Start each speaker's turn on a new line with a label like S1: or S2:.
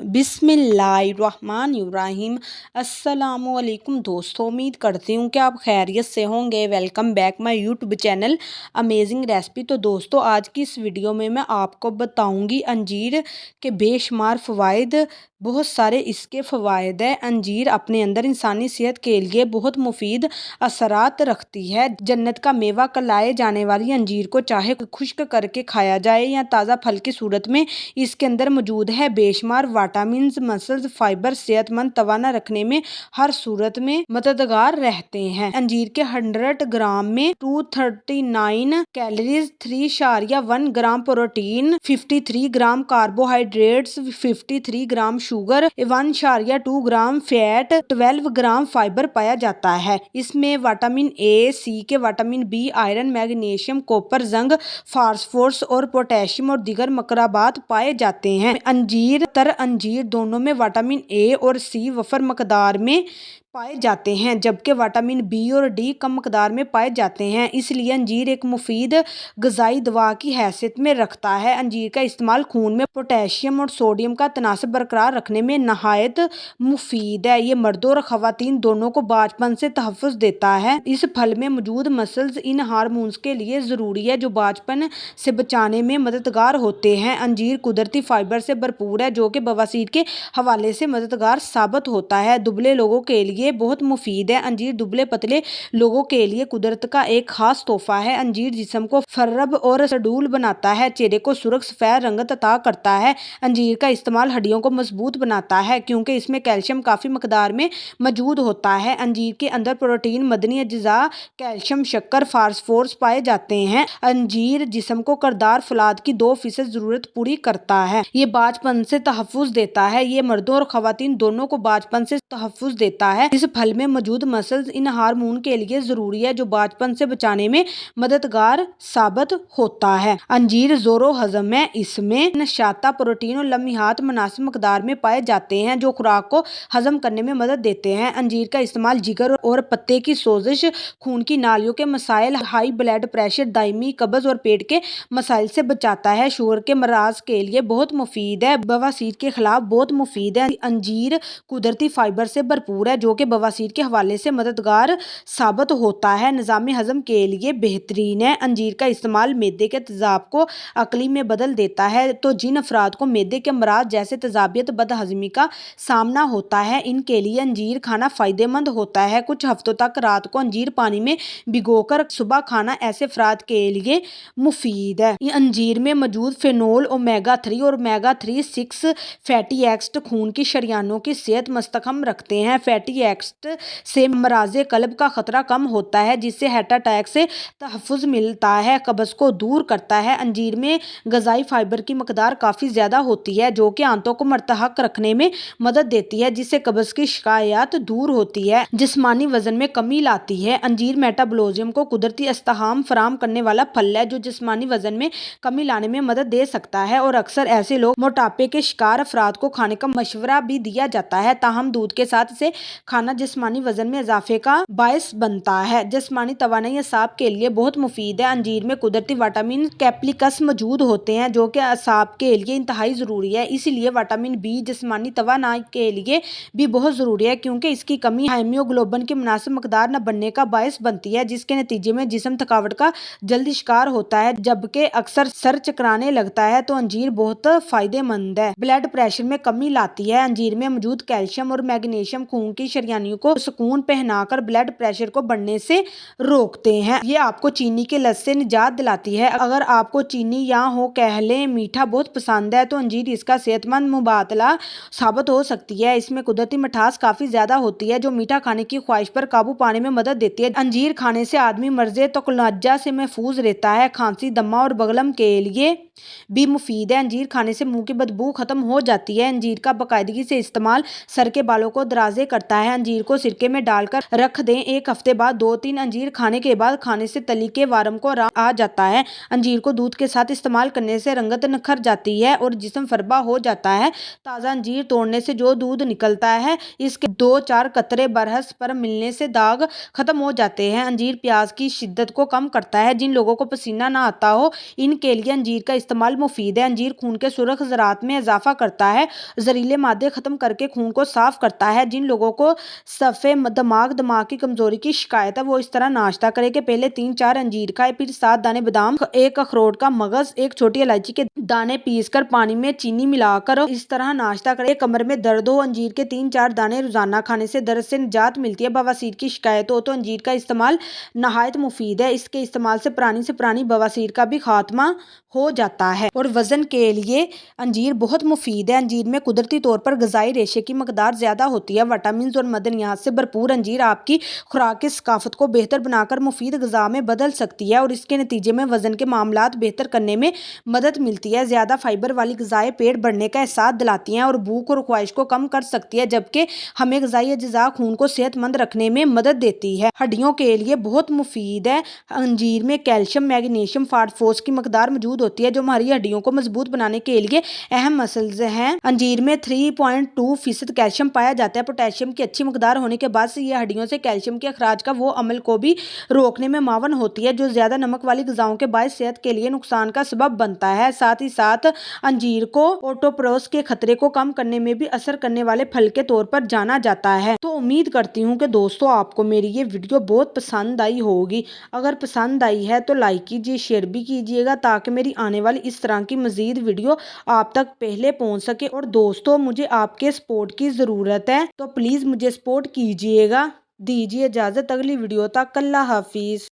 S1: बिस्मिल्लाहिर्रहमानिर्रहीम। अस्सलामुअलैकुम दोस्तों, उम्मीद करती हूँ कि आप खैरियत से होंगे। Welcome back my YouTube channel amazing recipe. तो दोस्तों, आज की इस वीडियो में मैं आपको बताऊँगी अंजीर के बेशुमार फ़वाइद। बहुत सारे इसके फ़वाइद हैं। अंजीर अपने अंदर इंसानी सेहत के लिए बहुत मुफीद असरात रखती है। जन्नत का मेवा कहलाए जाने वाली अंजीर को चाहे खुश्क करके खाया जाए या ताज़ा फल की सूरत में, इसके अंदर मौजूद है बेशुमार विटामिन्स, मसल्स, फाइबर सेहतमंद तवाना रखने में हर सूरत में मददगार रहते हैं। अंजीर के 100 ग्राम में 239 calories, 3.1 gram protein, 53 gram carbohydrates, 53 gram sugar, 1.2 gram fat, 12 gram fibre पाया जाता है। इसमें vitamin A, C K vitamin B, iron, magnesium, copper, zinc, phosphorus और पोटेशियम और दीगर मकराबात पाए जाते हैं। अंजीर दोनों में विटामिन ए और सी वफर मकदार में पाए जाते हैं, जबकि विटामिन बी और डी कम मकदार में पाए जाते हैं। इसलिए अंजीर एक मुफीद ग़िज़ाई दवा की हैसियत में रखता है। अंजीर का इस्तेमाल खून में पोटेशियम और सोडियम का तनासब बरकरार रखने में नहायत मुफीद है। ये मर्दों और ख़वातीन दोनों को बाचपन से तहफ़्फ़ुज़ देता है। इस फल में मौजूद मसल्स इन हार्मोन्स के लिए ज़रूरी है जो बाचपन से बचाने में मददगार होते हैं। अंजीर कुदरती फाइबर से भरपूर है जो कि बवासीर के हवाले से मददगार साबित होता है। दुबले लोगों के लिए बहुत मुफीद है। अंजीर दुबले पतले लोगों के लिए कुदरत का एक खास तोहफा है। अंजीर जिस्म को फर्रब और सडूल बनाता है, चेहरे को सुर्ख सफ़ेद रंगत अता करता है। अंजीर का इस्तेमाल हड्डियों को मजबूत बनाता है क्योंकि इसमें कैल्शियम काफ़ी मकदार में मौजूद होता है। अंजीर के अंदर प्रोटीन, मदनी अज्जा, कैल्शियम, शक्कर, फास्फोरस पाए जाते हैं। अंजीर जिस्म को करदार फौलाद की 2% ज़रूरत पूरी करता है। ये बाचपन से तहफ़्फ़ुज़ देता है। ये मर्दों और ख़वातीन दोनों को बाचपन से तहफ़्फ़ुज़ देता है। इस फल में मौजूद मसल्स इन हार्मोन के लिए ज़रूरी है जो बाचपन से बचाने में मददगार साबित होता है। अंजीर ज़ोरो हज़म है। इसमें नशाता, प्रोटीन और लम्हात मुनासिब मकदार में पाए जाते हैं जो खुराक को हज़म करने में मदद देते हैं। अंजीर का इस्तेमाल जिगर और पत्ते की सोजिश, खून की नालियों के मसाइल, हाई ब्लड प्रेशर, दायमी कब्ज़ और पेट के मसाइल से बचाता है। शुगर के मराज के लिए बहुत मुफीद है। बवासीर के खिलाफ बहुत मुफीद है। अंजीर कुदरती फाइबर से भरपूर है जो कि बवासीर के हवाले से मददगार साबित होता है। निज़ाम हज़म के लिए बेहतरीन है। अंजीर का इस्तेमाल मैदे के तेज़ाब को अकली में बदल देता है। तो जिन अफराद को मैदे के अमराज जैसे तेज़ाबियत, बदहज़मी का सामना होता है, इनके लिए अंजीर खाना फ़ायदेमंद होता है। कुछ हफ्तों तक रात को अंजीर पानी में भिगोकर सुबह खाना ऐसे अफराद के लिए मुफीद है। अंजीर में मौजूद फेनोल, ओमेगा 3 और ओमेगा 3-6 फैटी एसिड खून की शरियानों की सेहत मुस्तहकम रखते हैं। फैटी एसिड से मराज़े कल्ब का खतरा कम होता है जिससे हार्ट अटैक से तहफ़्फ़ुज़ मिलता है। कब्ज़ को दूर करता है। अंजीर में ग़िज़ाई फाइबर की मकदार काफ़ी ज़्यादा होती है जो कि आंतों को मरतहक रखने में मदद देती है जिससे कब्ज़ की शिकायत दूर होती है। जिस्मानी वज़न में कमी लाती है। अंजीर मेटाबॉलिज्म को कुदरती इस्तेहकाम फराहम करने वाला फल है जो जिस्मानी वज़न में कमी लाने में मदद दे सकता है और अक्सर ऐसे लोग मोटापे के शिकार अफराद को खाने का मशवरा भी दिया जाता है। ताहम दूध के साथ इसे खाना जिस्मानी वज़न में इजाफे का बायस बनता है। जिस्मानी तवानाई असाब के लिए बहुत मुफीद है। अंजीर में कुदरती विटामिन कैप्सिकस मौजूद होते हैं जो कि असाब के लिए इंतहाई ज़रूरी है। इसलिए विटामिन बी जिस्मानी तवानाई के लिए भी बहुत ज़रूरी है क्योंकि इसकी कमी हीमोग्लोबिन की मुनासिब मकदार न बनने का बायस बनती है जिसके नतीजे में जिस्म थकावट का जल्दी शिकार होता है जबकि अक्सर सर चकराने लगता है। तो अंजीर बहुत फ़ायदेमंद है। ब्लड प्रेशर में कमी लाती है। अंजीर में मौजूद कैल्शियम और मैग्नीशियम खून की शरियानियों को सुकून पहनाकर ब्लड प्रेशर को बढ़ने से रोकते हैं। ये आपको चीनी के लत से निजात दिलाती है। अगर आपको चीनी या हो कह लें मीठा बहुत पसंद है तो अंजीर इसका सेहतमंद मुबादला साबित हो सकती है। इसमें कुदरती मिठास काफ़ी ज़्यादा होती है जो मीठा खाने की ख्वाहिश पर काबू पाने में मदद देती है। अंजीर खाने से आदमी मर्ज़े तकल्लुजा से महफूज रहता है। खांसी, दमा और बगलम के लिए भी मुफीद है। अंजीर खाने से मुंह की बदबू खत्म हो जाती है। अंजीर का बाकायदगी से इस्तेमाल सर के बालों को दराजे करता है। अंजीर को सिरके में डालकर रख दें। एक हफ्ते बाद 2-3 अंजीर खाने के बाद खाने से तली के वारम को आराम आ जाता है। अंजीर को दूध के साथ इस्तेमाल करने से रंगत निखर जाती है और जिस्म फरबा हो जाता है। ताज़ा अंजीर तोड़ने से जो दूध निकलता है इसके 2-4 कतरे बरस पर मिलने से दाग खत्म हो जाते हैं। अंजीर प्याज की शिद्दत को कम करता है। जिन लोगों को पसीना ना आता हो इनके लिए अंजीर का استعمال مفید ہے۔ انجیر خون کے سرخ ذرات میں اضافہ کرتا ہے، زہریلے مادے ختم کر کے خون کو صاف کرتا ہے۔ جن لوگوں کو صفحے دماغ کی کمزوری کی شکایت ہے وہ اس طرح ناشتہ کرے کہ پہلے 3-4 انجیر کھائے، پھر 7 دانے بادام، 1 اخروٹ کا مغز، 1 چھوٹی الائچی کے دانے پیس کر پانی میں چینی ملا کر اس طرح ناشتہ کرے۔ کمر میں درد ہو، انجیر کے 3-4 دانے روزانہ کھانے سے درد سے نجات ملتی ہے۔ بواسیر کی شکایت ہو تو انجیر کا استعمال نہایت مفید ہے۔ اس کے استعمال سے پرانی بواسیر کا بھی خاتمہ ہو جاتا ہے۔ اور وزن کے لیے انجیر بہت مفید ہے۔ انجیر میں قدرتی طور پر غذائی ریشے کی مقدار زیادہ ہوتی ہے۔ وٹامنز اور معدنیات سے بھرپور انجیر آپ کی خوراک کی ثقافت کو بہتر بنا کر مفید غذا میں بدل سکتی ہے اور اس کے نتیجے میں وزن کے معاملات بہتر کرنے میں مدد ملتی ہے۔ زیادہ فائبر والی غذائیں پیٹ بھرنے کا احساس دلاتی ہیں اور بھوک اور خواہش کو کم کر سکتی ہے، جبکہ ہمیں غذائی اجزاء خون کو صحت مند رکھنے میں مدد دیتی ہے۔ ہڈیوں کے لیے بہت مفید ہے۔ انجیر میں کیلشیم، میگنیشیم، فاسفورس کی مقدار موجود ہوتی ہے جو ہماری ہڈیوں کو مضبوط بنانے کے لیے اہم مسئلہ ہیں۔ انجیر میں 3.2% کیلشیم پایا جاتا ہے۔ پوٹاشیم کی اچھی مقدار ہونے کے بعد سے یہ ہڈیوں سے کیلشیم کے اخراج کا وہ عمل کو بھی روکنے میں معاون ہوتی ہے جو زیادہ نمک والی غذاؤں کے باعث صحت کے لیے نقصان کا سبب بنتا ہے۔ ساتھ ہی ساتھ انجیر کو اوٹوپروس کے خطرے کو کم کرنے میں بھی اثر کرنے والے پھل کے طور پر جانا جاتا ہے۔ تو امید کرتی ہوں کہ دوستوں آپ کو میری یہ ویڈیو بہت پسند آئی ہوگی۔ اگر پسند آئی ہے تو لائک کیجیے، شیئر بھی کیجیے گا تاکہ میری آنے والی اس طرح کی مزید ویڈیو آپ تک پہلے پہنچ سکے۔ اور دوستوں مجھے آپ کے سپورٹ کی ضرورت ہے تو پلیز مجھے سپورٹ کیجیے گا۔ دیجیے اجازت اگلی ویڈیو تک۔ اللہ حافظ۔